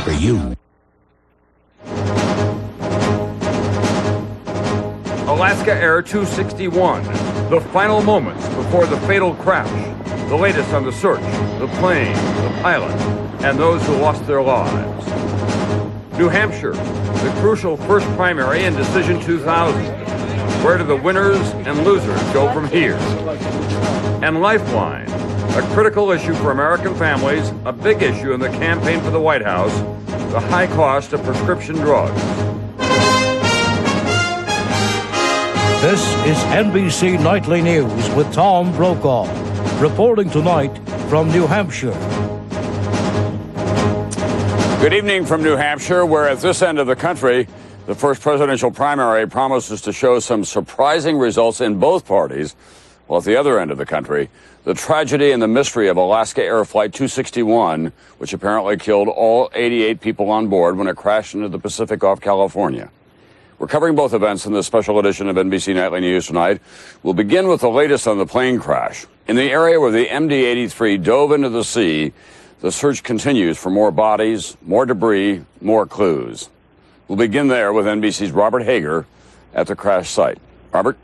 for you. Alaska Air 261, the final moments before the fatal crash. The latest on the search, the plane, the pilot, and those who lost their lives. New Hampshire, the crucial first primary in Decision 2000. Where do the winners and losers go from here? And Lifeline, a critical issue for American families, a big issue in the campaign for the White House, the high cost of prescription drugs. This is NBC Nightly News with Tom Brokaw, reporting tonight from New Hampshire. Good evening from New Hampshire, where at this end of the country, the first presidential primary promises to show some surprising results in both parties, while at the other end of the country, the tragedy and the mystery of Alaska Air Flight 261, which apparently killed all 88 people on board when it crashed into the Pacific off California. We're covering both events in this special edition of NBC Nightly News tonight. We'll begin with the latest on the plane crash. In the area where the MD-83 dove into the sea, the search continues for more bodies, more debris, more clues. We'll begin there with NBC's Robert Hager at the crash site. Robert?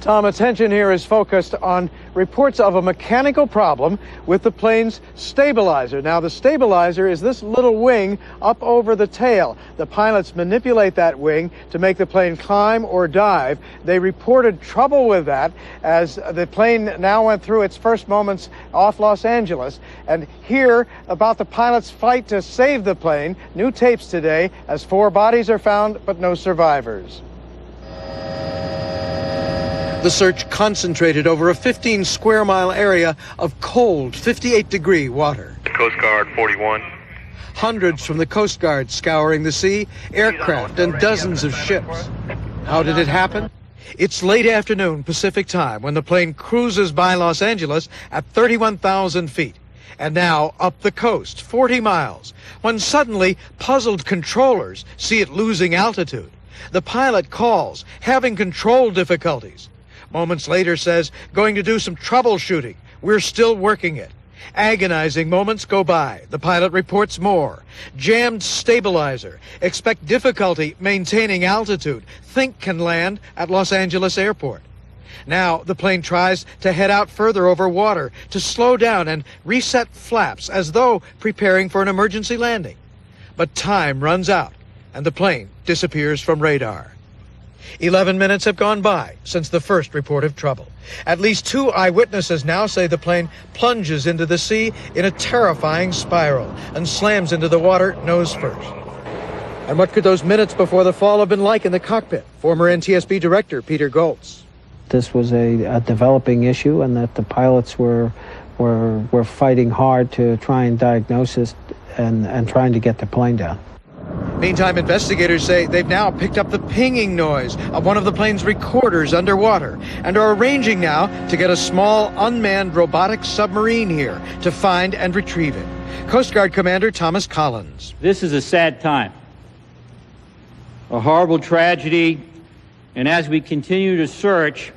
Tom, attention here is focused on reports of a mechanical problem with the plane's stabilizer. Now, the stabilizer is this little wing up over the tail. The pilots manipulate that wing to make the plane climb or dive. They reported trouble with that as the plane now went through its first moments off Los Angeles. And here about the pilot's fight to save the plane. New tapes today as 4 bodies are found, but no survivors. The search concentrated over a 15-square-mile area of cold, 58-degree water. Coast Guard 41. Hundreds from the Coast Guard scouring the sea, aircraft, and dozens of ships. How did it happen? It's late afternoon Pacific time when the plane cruises by Los Angeles at 31,000 feet. And now up the coast, 40 miles, when suddenly puzzled controllers see it losing altitude. The pilot calls, having control difficulties. Moments later says, going to do some troubleshooting. We're still working it. Agonizing moments go by. The pilot reports more. Jammed stabilizer. Expect difficulty maintaining altitude. Think can land at Los Angeles Airport. Now the plane tries to head out further over water to slow down and reset flaps as though preparing for an emergency landing. But time runs out and the plane disappears from radar. 11 minutes have gone by since the first report of trouble. At least 2 eyewitnesses now say the plane plunges into the sea in a terrifying spiral and slams into the water nose first. And what could those minutes before the fall have been like in the cockpit? Former NTSB Director Peter Goltz. This was a developing issue, and that the pilots were fighting hard to try and diagnose it and trying to get the plane down. Meantime, investigators say they've now picked up the pinging noise of one of the plane's recorders underwater and are arranging now to get a small unmanned robotic submarine here to find and retrieve it. Coast Guard Commander Thomas Collins. This is a sad time, a horrible tragedy, and as we continue to search,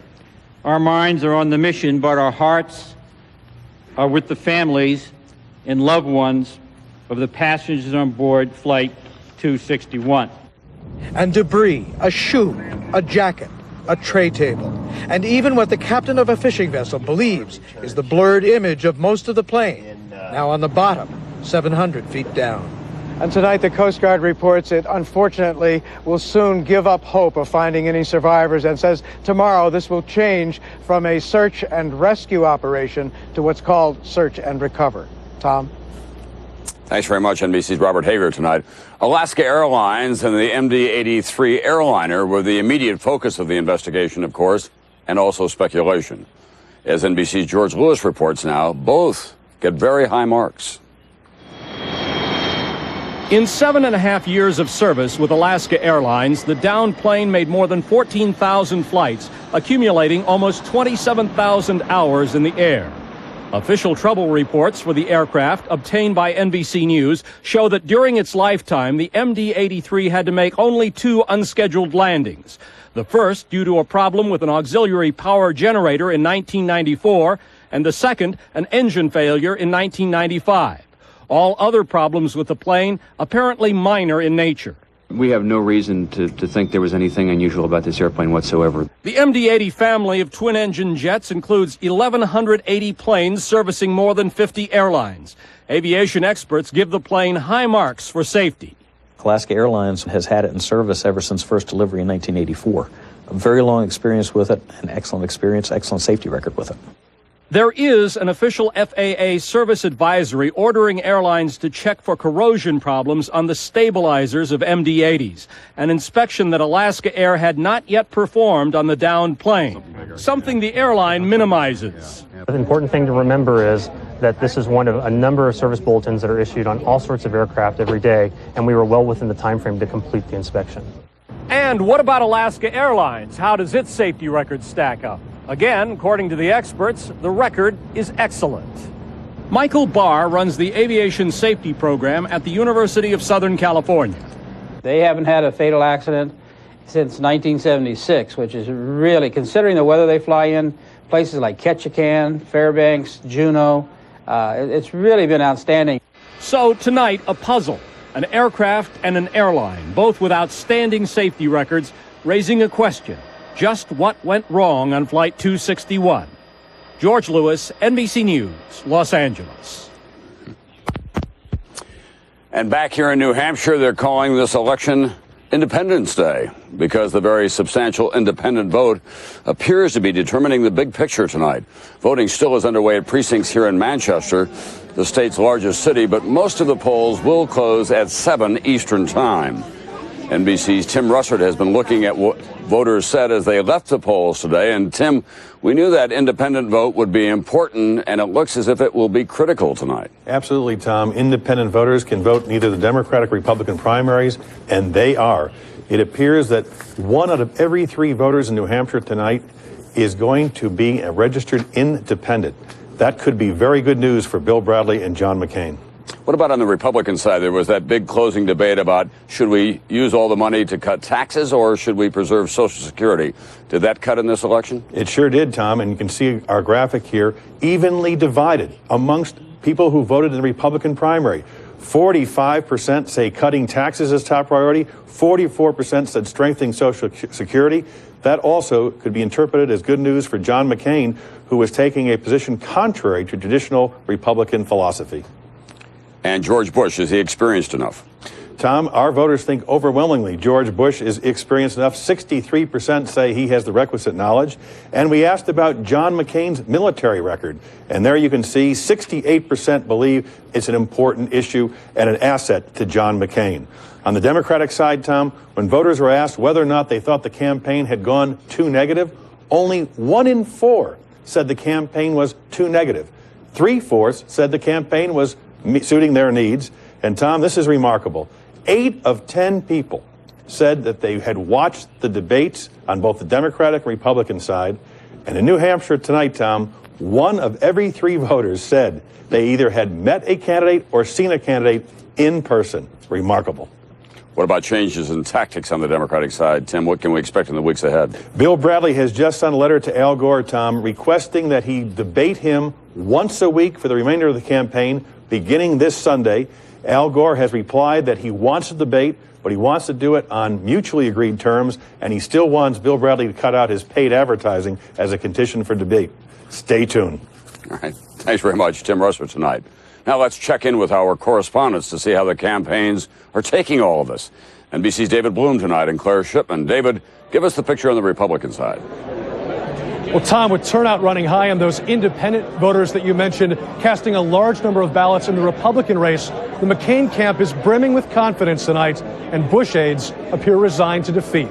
our minds are on the mission, but our hearts are with the families and loved ones of the passengers on board Flight 261. And debris, a shoe, a jacket, a tray table, and even what the captain of a fishing vessel believes is the blurred image of most of the plane, now on the bottom, 700 feet down. And tonight the Coast Guard reports it unfortunately will soon give up hope of finding any survivors and says tomorrow this will change from a search and rescue operation to what's called search and recover. Tom? Thanks very much, NBC's Robert Hager tonight. Alaska Airlines and the MD-83 airliner were the immediate focus of the investigation, of course, and also speculation. As NBC's George Lewis reports now, both get very high marks. In 7.5 years of service with Alaska Airlines, the downed plane made more than 14,000 flights, accumulating almost 27,000 hours in the air. Official trouble reports for the aircraft obtained by NBC News show that during its lifetime, the MD-83 had to make only 2 unscheduled landings. The first due to a problem with an auxiliary power generator in 1994, and the second an engine failure in 1995. All other problems with the plane apparently minor in nature. We have no reason to think there was anything unusual about this airplane whatsoever. The MD-80 family of twin-engine jets includes 1,180 planes servicing more than 50 airlines. Aviation experts give the plane high marks for safety. Alaska Airlines has had it in service ever since first delivery in 1984. A very long experience with it, an excellent experience, excellent safety record with it. There is an official FAA service advisory ordering airlines to check for corrosion problems on the stabilizers of MD-80s, an inspection that Alaska Air had not yet performed on the downed plane, something the airline minimizes. The important thing to remember is that this is one of a number of service bulletins that are issued on all sorts of aircraft every day, and we were well within the time frame to complete the inspection. And what about Alaska Airlines? How does its safety record stack up? Again, according to the experts, the record is excellent. Michael Barr runs the aviation safety program at the University of Southern California. They haven't had a fatal accident since 1976, which is really, considering the weather they fly in, places like Ketchikan, Fairbanks, Juneau, it's really been outstanding. So tonight, a puzzle, an aircraft and an airline, both with outstanding safety records, raising a question. Just what went wrong on Flight 261? George Lewis, NBC News, Los Angeles. And back here in New Hampshire, they're calling this election Independence Day because the very substantial independent vote appears to be determining the big picture tonight. Voting still is underway at precincts here in Manchester, the state's largest city, but most of the polls will close at 7 Eastern Time. NBC's Tim Russert has been looking at what voters said as they left the polls today. And Tim, we knew that independent vote would be important, and it looks as if it will be critical tonight. Absolutely, Tom. Independent voters can vote in either the Democratic or Republican primaries, and they are. It appears that 1 out of every 3 voters in New Hampshire tonight is going to be a registered independent. That could be very good news for Bill Bradley and John McCain. What about on the Republican side? There was that big closing debate about should we use all the money to cut taxes or should we preserve Social Security? Did that cut in this election? It sure did, Tom, and you can see our graphic here, evenly divided amongst people who voted in the Republican primary. 45% say cutting taxes is top priority. 44% said strengthening Social Security. That also could be interpreted as good news for John McCain, who was taking a position contrary to traditional Republican philosophy. And George Bush, is he experienced enough? Tom, our voters think overwhelmingly George Bush is experienced enough. 63% say he has the requisite knowledge. And we asked about John McCain's military record. And there you can see 68% believe it's an important issue and an asset to John McCain. On the Democratic side, Tom, when voters were asked whether or not they thought the campaign had gone too negative, only 1 in 4 said the campaign was too negative. 3/4 said the campaign was suiting their needs. And Tom, this is remarkable. 8 of 10 people said that they had watched the debates on both the Democratic and Republican side. And in New Hampshire tonight, Tom, 1 of every 3 voters said they either had met a candidate or seen a candidate in person. Remarkable. What about changes in tactics on the Democratic side? Tim, what can we expect in the weeks ahead? Bill Bradley has just sent a letter to Al Gore, Tom, requesting that he debate him once a week for the remainder of the campaign, beginning this Sunday. Al Gore has replied that he wants to debate, but he wants to do it on mutually agreed terms, and he still wants Bill Bradley to cut out his paid advertising as a condition for debate. Stay tuned. All right. Thanks very much, Tim Russert, tonight. Now let's check in with our correspondents to see how the campaigns are taking all of this. NBC's David Bloom tonight and Claire Shipman. David, give us the picture on the Republican side. Well, Tom, with turnout running high on those independent voters that you mentioned, casting a large number of ballots in the Republican race, the McCain camp is brimming with confidence tonight, and Bush aides appear resigned to defeat.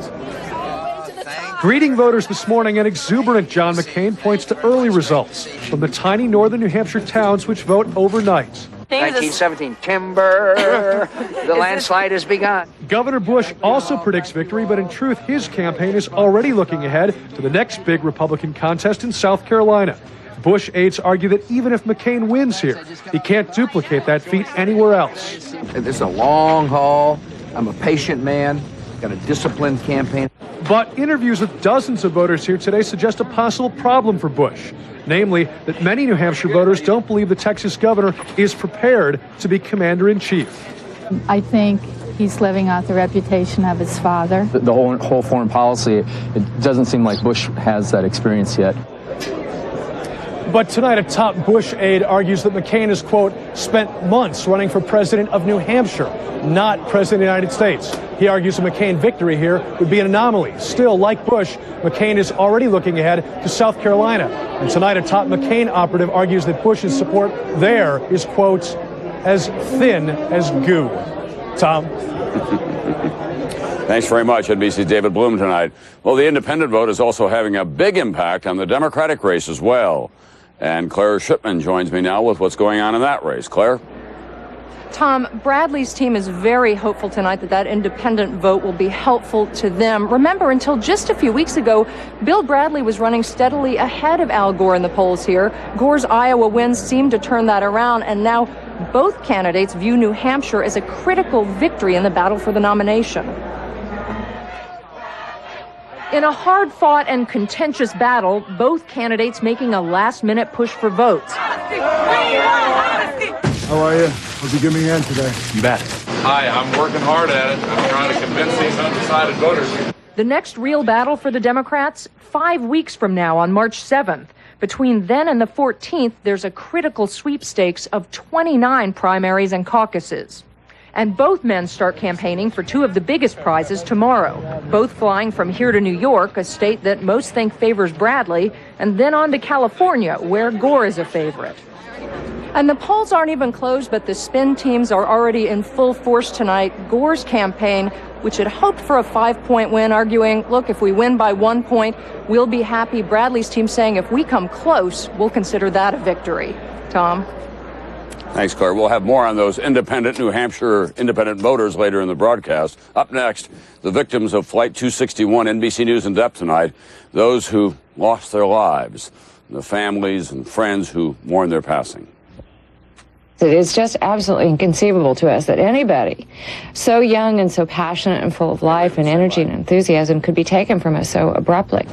Greeting voters this morning, an exuberant John McCain points to early results from the tiny northern New Hampshire towns which vote overnight. 1917, timber, the landslide has begun. Governor Bush also predicts victory, but in truth, his campaign is already looking ahead to the next big Republican contest in South Carolina. Bush aides argue that even if McCain wins here, he can't duplicate that feat anywhere else. This is a long haul. I'm a patient man, got a disciplined campaign. But interviews with dozens of voters here today suggest a possible problem for Bush. Namely, that many New Hampshire voters don't believe the Texas governor is prepared to be commander-in-chief. I think he's living out the reputation of his father. The whole foreign policy, it doesn't seem like Bush has that experience yet. But tonight, a top Bush aide argues that McCain has, quote, spent months running for president of New Hampshire, not president of the United States. He argues a McCain victory here would be an anomaly. Still, like Bush, McCain is already looking ahead to South Carolina. And tonight, a top McCain operative argues that Bush's support there is, quote, as thin as goo. Tom? Thanks very much, NBC's David Bloom tonight. Well, the independent vote is also having a big impact on the Democratic race as well. And Claire Shipman joins me now with what's going on in that race. Claire? Tom, Bradley's team is very hopeful tonight that that independent vote will be helpful to them. Remember, until just a few weeks ago, Bill Bradley was running steadily ahead of Al Gore in the polls here. Gore's Iowa wins seemed to turn that around, and now both candidates view New Hampshire as a critical victory in the battle for the nomination. In a hard-fought and contentious battle, both candidates making a last-minute push for votes. How are you? Hope you give me a hand today. You bet. Hi, I'm working hard at it. I'm trying to convince these undecided voters. The next real battle for the Democrats, 5 weeks from now on March 7th. Between then and the 14th, there's a critical sweepstakes of 29 primaries and caucuses. And both men start campaigning for two of the biggest prizes tomorrow, both flying from here to New York, a state that most think favors Bradley, and then on to California, where Gore is a favorite. And the polls aren't even closed, but the spin teams are already in full force tonight. Gore's campaign, which had hoped for a 5-point win, arguing, look, if we win by 1 point, we'll be happy. Bradley's team saying if we come close, we'll consider that a victory. Tom? Thanks, Claire. We'll have more on those independent New Hampshire independent voters later in the broadcast. Up next, the victims of Flight 261, NBC News in depth tonight, those who lost their lives, and the families and friends who mourn their passing. It's just absolutely inconceivable to us that anybody so young and so passionate and full of life and energy and enthusiasm could be taken from us so abruptly.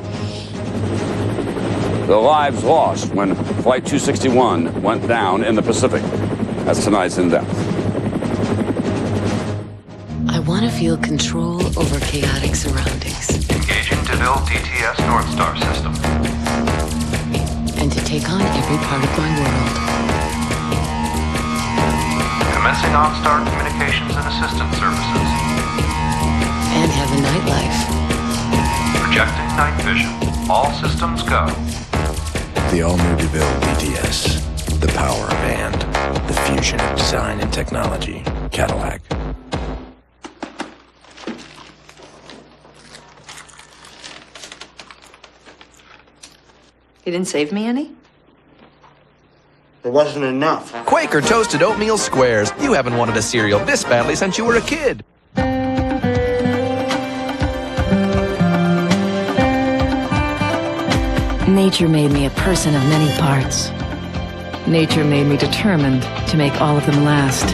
The lives lost when Flight 261 went down in the Pacific. That's tonight's In Depth. I want to feel control over chaotic surroundings. Engaging DeVille DTS North Star system. And to take on every part of my world. Commencing OnStar communications and assistance services. And have a nightlife. Projecting night vision. All systems go. The all-new DeVille DTS. The power of and. The fusion of design and technology. Cadillac. You didn't save me any? There wasn't enough. Quaker Toasted Oatmeal Squares. You haven't wanted a cereal this badly since you were a kid. Nature made me a person of many parts. Nature made me determined to make all of them last.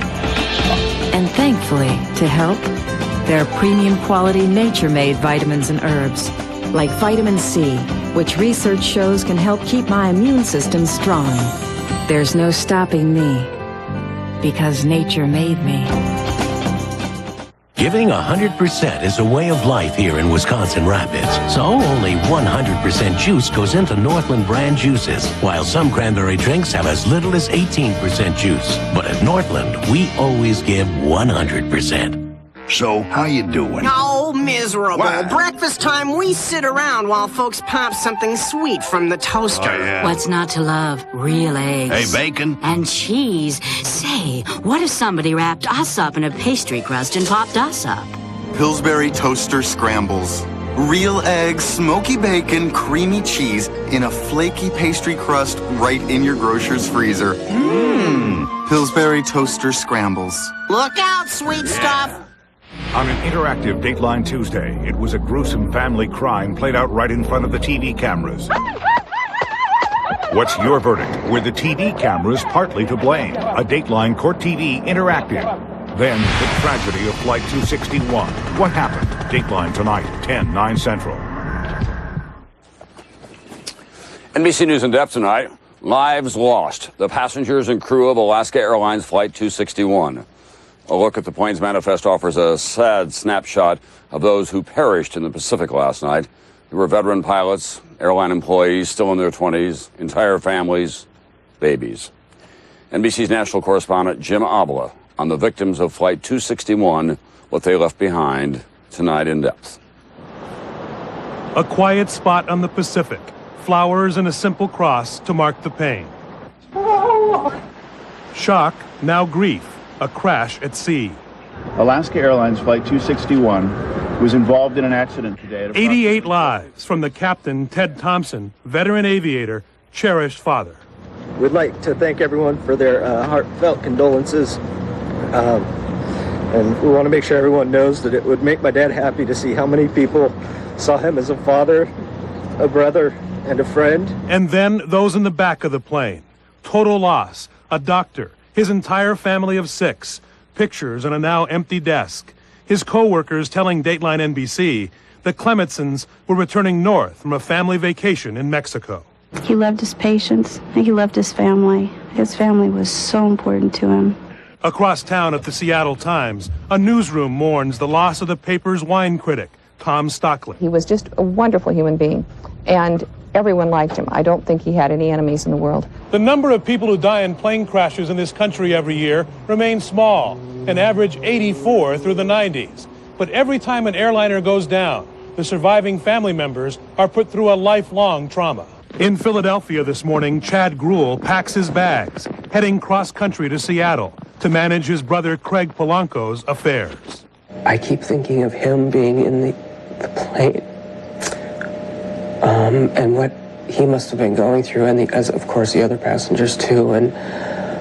And thankfully, to help, there are premium quality nature-made vitamins and herbs, like vitamin C, which research shows can help keep my immune system strong. There's no stopping me, because nature made me. Giving 100% is a way of life here in Wisconsin Rapids. So only 100% juice goes into Northland brand juices, while some cranberry drinks have as little as 18% juice. But at Northland, we always give 100%. So, how you doing? Oh, miserable. What? Breakfast time, we sit around while folks pop something sweet from the toaster. Oh, yeah. What's not to love? Real eggs. Hey, bacon. And cheese. Say, what if somebody wrapped us up in a pastry crust and popped us up? Pillsbury Toaster Scrambles. Real eggs, smoky bacon, creamy cheese in a flaky pastry crust right in your grocer's freezer. Mmm. Pillsbury Toaster Scrambles. Look out, sweet stuff. On an interactive Dateline Tuesday, it was a gruesome family crime played out right in front of the TV cameras. What's your verdict? Were the TV cameras partly to blame? A Dateline Court TV interactive. Then, the tragedy of Flight 261. What happened? Dateline tonight, 10/9 Central. NBC News in depth tonight. Lives lost. The passengers and crew of Alaska Airlines Flight 261. A look at the plane's manifest offers a sad snapshot of those who perished in the Pacific last night. There were veteran pilots, airline employees still in their 20s, entire families, babies. NBC's national correspondent Jim Avila on the victims of Flight 261, what they left behind, tonight in depth. A quiet spot on the Pacific. Flowers and a simple cross to mark the pain. Shock, now grief. A crash at sea. Alaska Airlines Flight 261 was involved in an accident today. 88 lives from the captain, Ted Thompson, veteran aviator, cherished father. We'd like to thank everyone for their heartfelt condolences. And we want to make sure everyone knows that it would make my dad happy to see how many people saw him as a father, a brother, and a friend. And then those in the back of the plane. Total loss. A doctor. His entire family of 6. Pictures on a now empty desk. His co-workers telling Dateline NBC the Clemensons were returning north from a family vacation in Mexico. He loved his patients. He loved his family. His family was so important to him. Across town at the Seattle Times, a newsroom mourns the loss of the paper's wine critic, Tom Stockley. He was just a wonderful human being, and everyone liked him. I don't think he had any enemies in the world. The number of people who die in plane crashes in this country every year remains small, an average 84 through the 90s. But every time an airliner goes down, the surviving family members are put through a lifelong trauma. In Philadelphia this morning, Chad Gruel packs his bags, heading cross-country to Seattle to manage his brother Craig Polanco's affairs. I keep thinking of him being in the plane. And what he must have been going through, and as of course the other passengers too, and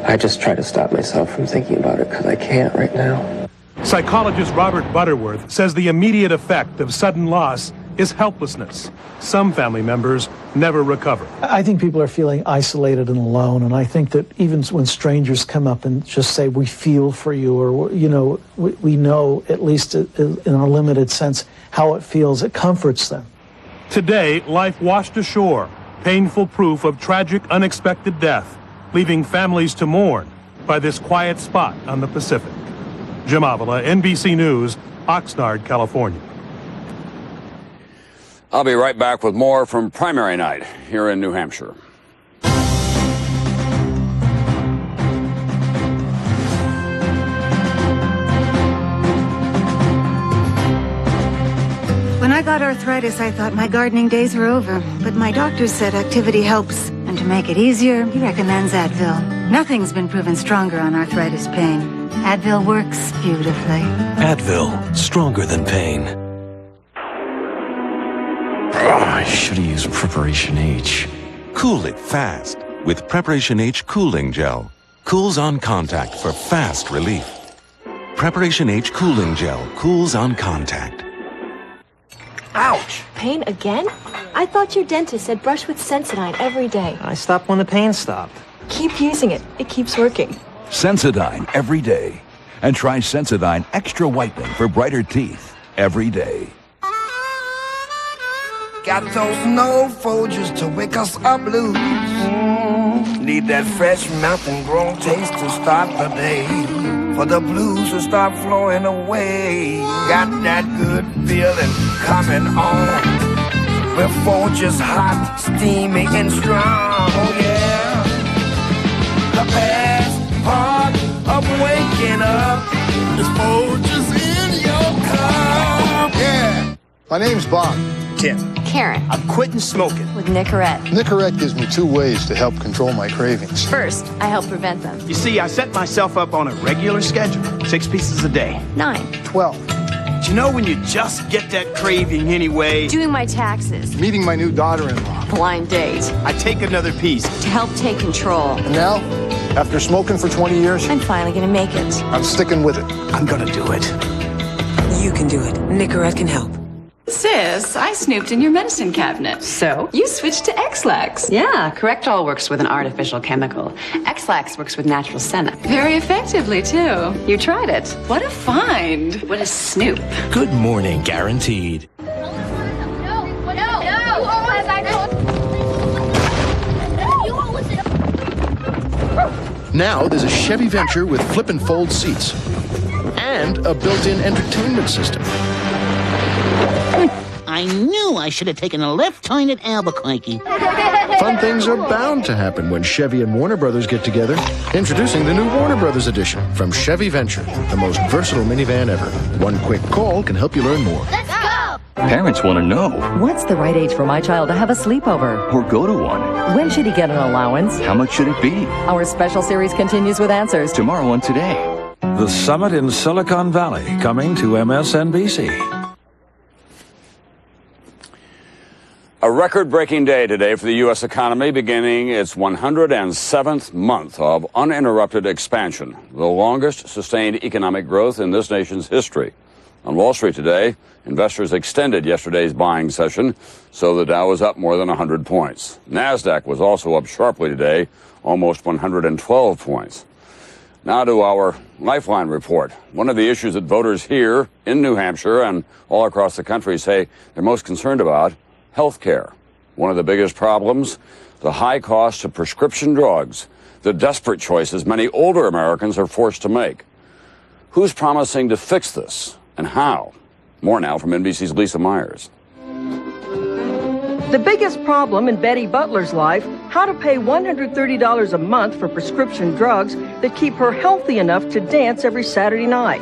I just try to stop myself from thinking about it because I can't right now. Psychologist Robert Butterworth says the immediate effect of sudden loss is helplessness. Some family members never recover. I think people are feeling isolated and alone, and I think that even when strangers come up and just say, we feel for you, or, you know, we know, at least in a limited sense, how it feels, it comforts them. Today, life washed ashore, painful proof of tragic, unexpected death, leaving families to mourn by this quiet spot on the Pacific. Jim Avila, NBC News, Oxnard, California. I'll be right back with more from primary night here in New Hampshire. When I got arthritis, I thought my gardening days were over. But my doctor said activity helps. And to make it easier, he recommends Advil. Nothing's been proven stronger on arthritis pain. Advil works beautifully. Advil, stronger than pain. I should have used Preparation H. Cool it fast with Preparation H Cooling Gel. Cools on contact for fast relief. Preparation H Cooling Gel cools on contact. Ouch! Pain again? I thought your dentist said brush with Sensodyne every day. I stopped when the pain stopped. Keep using it. It keeps working. Sensodyne every day. And try Sensodyne Extra Whitening for brighter teeth every day. Got those no Folgers to wake us up blues. Need that fresh mountain grown taste to start the day. For the blues to start flowing away. Got that good feeling coming on. With Folgers hot, steamy, and strong. Oh yeah. The best part of waking up is Folgers in your cup. Yeah. My name's Bob. Tim. Karen. I'm quitting smoking. With Nicorette. Nicorette gives me 2 ways to help control my cravings. First, I help prevent them. You see, I set myself up on a regular schedule. 6 pieces a day. 9. 12. Do you know when you just get that craving anyway? Doing my taxes. Meeting my new daughter-in-law. Blind date. I take another piece. To help take control. And now, after smoking for 20 years, I'm finally gonna make it. I'm sticking with it. I'm gonna do it. You can do it. Nicorette can help. Sis, I snooped in your medicine cabinet. So? You switched to X-Lax. Yeah, Correctol works with an artificial chemical. X-Lax works with natural senna. Very effectively, too. You tried it. What a find. What a snoop. Good morning, guaranteed. Now there's a Chevy Venture with flip and fold seats and a built-in entertainment system. I knew I should have taken a left turn at Albuquerque. Fun things are bound to happen when Chevy and Warner Brothers get together. Introducing the new Warner Brothers edition from Chevy Venture, the most versatile minivan ever. One quick call can help you learn more. Let's go! Parents want to know. What's the right age for my child to have a sleepover? Or go to one. When should he get an allowance? How much should it be? Our special series continues with answers. Tomorrow on Today. The summit in Silicon Valley, coming to MSNBC. A record-breaking day today for the U.S. economy, beginning its 107th month of uninterrupted expansion, the longest sustained economic growth in this nation's history. On Wall Street today, investors extended yesterday's buying session, so the Dow was up more than 100 points. NASDAQ was also up sharply today, almost 112 points. Now to our Lifeline report. One of the issues that voters here in New Hampshire and all across the country say they're most concerned about: health care. One of the biggest problems, the high cost of prescription drugs, the desperate choices many older Americans are forced to make. Who's promising to fix this, and how? More now from NBC's Lisa Myers. The biggest problem in Betty Butler's life: how to pay $130 a month for prescription drugs that keep her healthy enough to dance every Saturday night.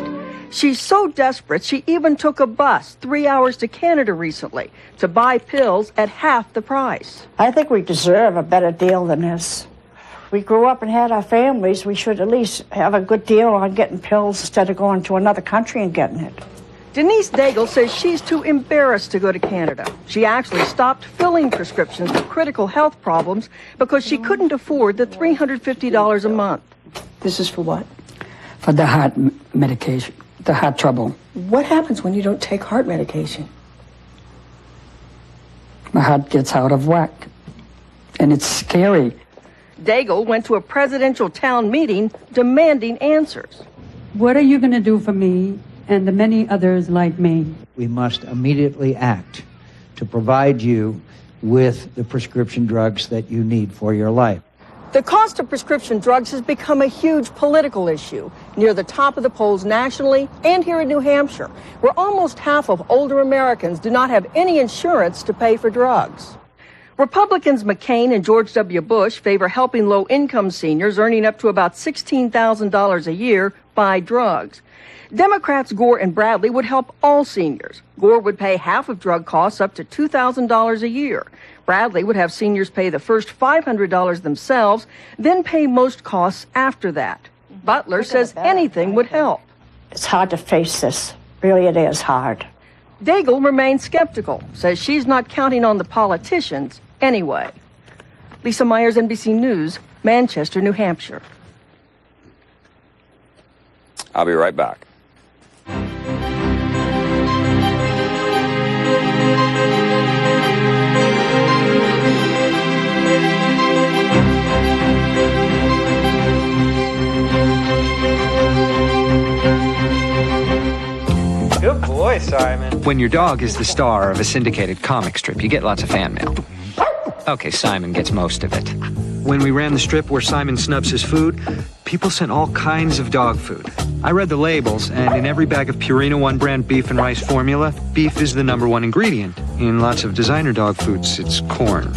She's so desperate, she even took a bus 3 hours to Canada recently to buy pills at half the price. I think we deserve a better deal than this. We grew up and had our families. We should at least have a good deal on getting pills instead of going to another country and getting it. Denise Daigle says she's too embarrassed to go to Canada. She actually stopped filling prescriptions for critical health problems because she couldn't afford the $350 a month. This is for what? For the heart medication. The heart trouble. What happens when you don't take heart medication? My heart gets out of whack. And it's scary. Daigle went to a presidential town meeting demanding answers. What are you going to do for me and the many others like me? We must immediately act to provide you with the prescription drugs that you need for your life. The cost of prescription drugs has become a huge political issue, near the top of the polls nationally and here in New Hampshire, where almost half of older Americans do not have any insurance to pay for drugs. Republicans McCain and George W. Bush favor helping low-income seniors earning up to about $16,000 a year buy drugs. Democrats Gore and Bradley would help all seniors. Gore would pay half of drug costs up to $2,000 a year. Bradley would have seniors pay the first $500 themselves, then pay most costs after that. Butler says anything would help. It's hard to face this. Really, it is hard. Daigle remains skeptical, says she's not counting on the politicians anyway. Lisa Myers, NBC News, Manchester, New Hampshire. I'll be right back. Good boy, Simon. When your dog is the star of a syndicated comic strip, you get lots of fan mail. Okay, Simon gets most of it. When we ran the strip where Simon snubs his food, people sent all kinds of dog food. I read the labels, and in every bag of Purina One brand beef and rice formula, beef is the #1 ingredient. In lots of designer dog foods, it's corn.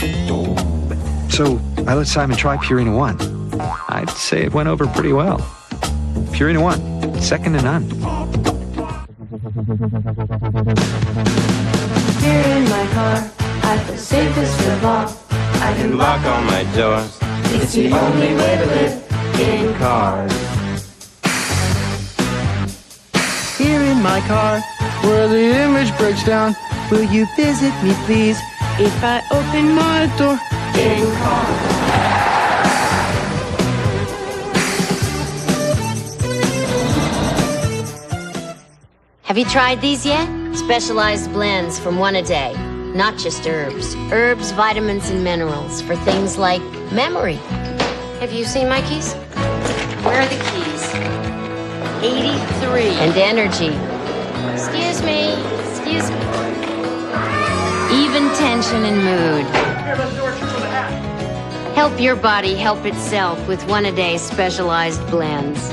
So I let Simon try Purina One. I'd say it went over pretty well. Purina One, second to none. Here in my car, I feel safest of all. I can lock all my doors. It's the only way to live in cars. Here in my car, where the image breaks down, will you visit me, please, if I open my door in cars? Have you tried these yet? Specialized blends from one a day. Not just herbs. Herbs, vitamins, and minerals for things like memory. Have you seen my keys? Where are the keys? 83. And energy. Excuse me. Excuse me. Even tension and mood. Help your body help itself with one a day specialized blends.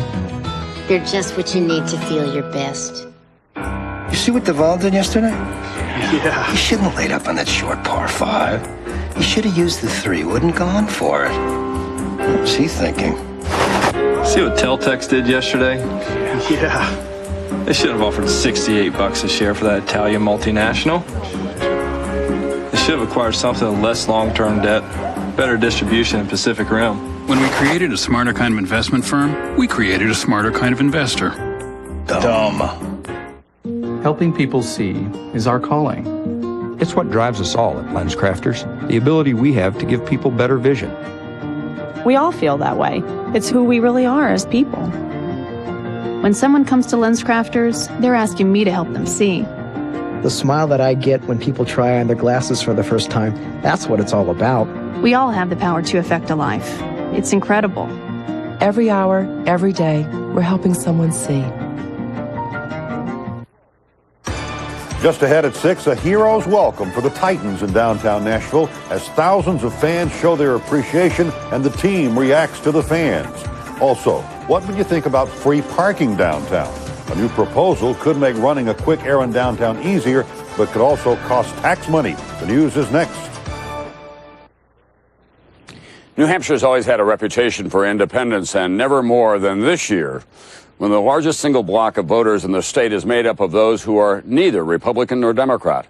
They're just what you need to feel your best. You see what Duvall did yesterday? Yeah. He shouldn't have laid up on that short par 5. He should have used the 3. Wouldn't gone for it. What was he thinking? See what Teltex did yesterday? Yeah. They should have offered $68 a share for that Italian multinational. They should have acquired something with less long-term debt, better distribution in Pacific Rim. When we created a smarter kind of investment firm, we created a smarter kind of investor. Dumb. Helping people see is our calling. It's what drives us all at LensCrafters, the ability we have to give people better vision. We all feel that way. It's who we really are as people. When someone comes to LensCrafters, they're asking me to help them see. The smile that I get when people try on their glasses for the first time, that's what it's all about. We all have the power to affect a life. It's incredible. Every hour, every day, we're helping someone see. Just ahead at 6, a hero's welcome for the Titans in downtown Nashville as thousands of fans show their appreciation and the team reacts to the fans. Also, what would you think about free parking downtown? A new proposal could make running a quick errand downtown easier, but could also cost tax money. The news is next. New Hampshire's always had a reputation for independence, and never more than this year, when the largest single block of voters in the state is made up of those who are neither Republican nor Democrat.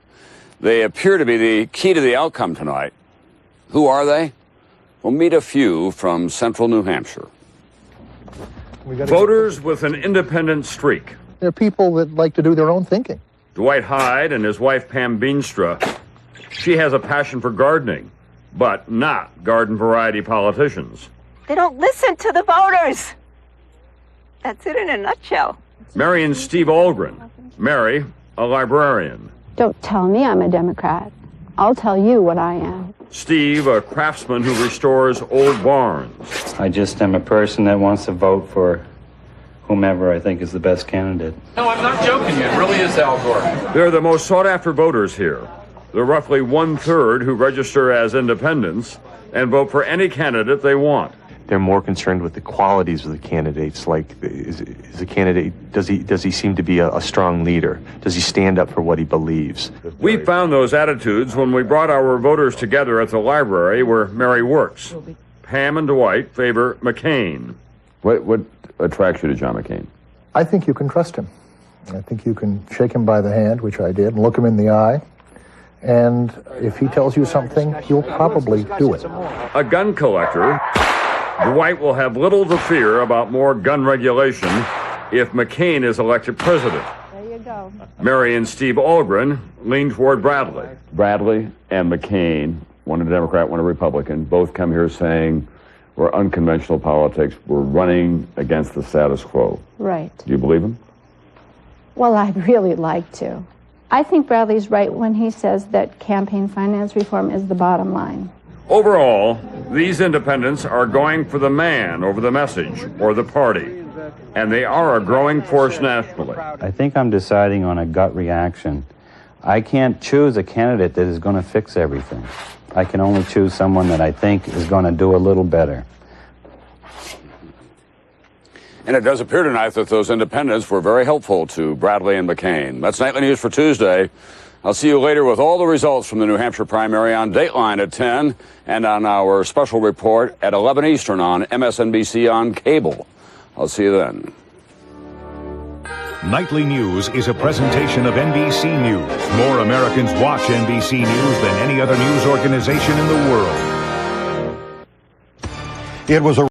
They appear to be the key to the outcome tonight. Who are they? We'll meet a few from central New Hampshire. Voters with an independent streak. They're people that like to do their own thinking. Dwight Hyde and his wife Pam Beanstra. She has a passion for gardening, but not garden variety politicians. They don't listen to the voters. That's it in a nutshell. Mary and Steve Algren. Mary, a librarian. Don't tell me I'm a Democrat. I'll tell you what I am. Steve, a craftsman who restores old barns. I just am a person that wants to vote for whomever I think is the best candidate. No, I'm not joking. It really is Al Gore. They're the most sought-after voters here. They're roughly one-third who register as independents and vote for any candidate they want. They're more concerned with the qualities of the candidates, like is a candidate, does he seem to be a strong leader? Does he stand up for what he believes? We found those attitudes when we brought our voters together at the library where Mary works. Pam and Dwight favor McCain. What attracts you to John McCain? I think you can trust him. I think you can shake him by the hand, which I did, and look him in the eye. And if he tells you something, you'll probably do it. A gun collector, Dwight will have little to fear about more gun regulation if McCain is elected president. There you go. Mary and Steve Algren lean toward Bradley. Bradley and McCain, one a Democrat, one a Republican, both come here saying we're unconventional politics. We're running against the status quo. Right. Do you believe him? Well, I'd really like to. I think Bradley's right when he says that campaign finance reform is the bottom line. Overall, these independents are going for the man over the message or the party, and they are a growing force nationally. I think I'm deciding on a gut reaction. I can't choose a candidate that is going to fix everything. I can only choose someone that I think is going to do a little better. And it does appear tonight that those independents were very helpful to Bradley and McCain. That's Nightly News for Tuesday. I'll see you later with all the results from the New Hampshire primary on Dateline at 10 and on our special report at 11 Eastern on MSNBC on cable. I'll see you then. Nightly News is a presentation of NBC News. More Americans watch NBC News than any other news organization in the world. It was a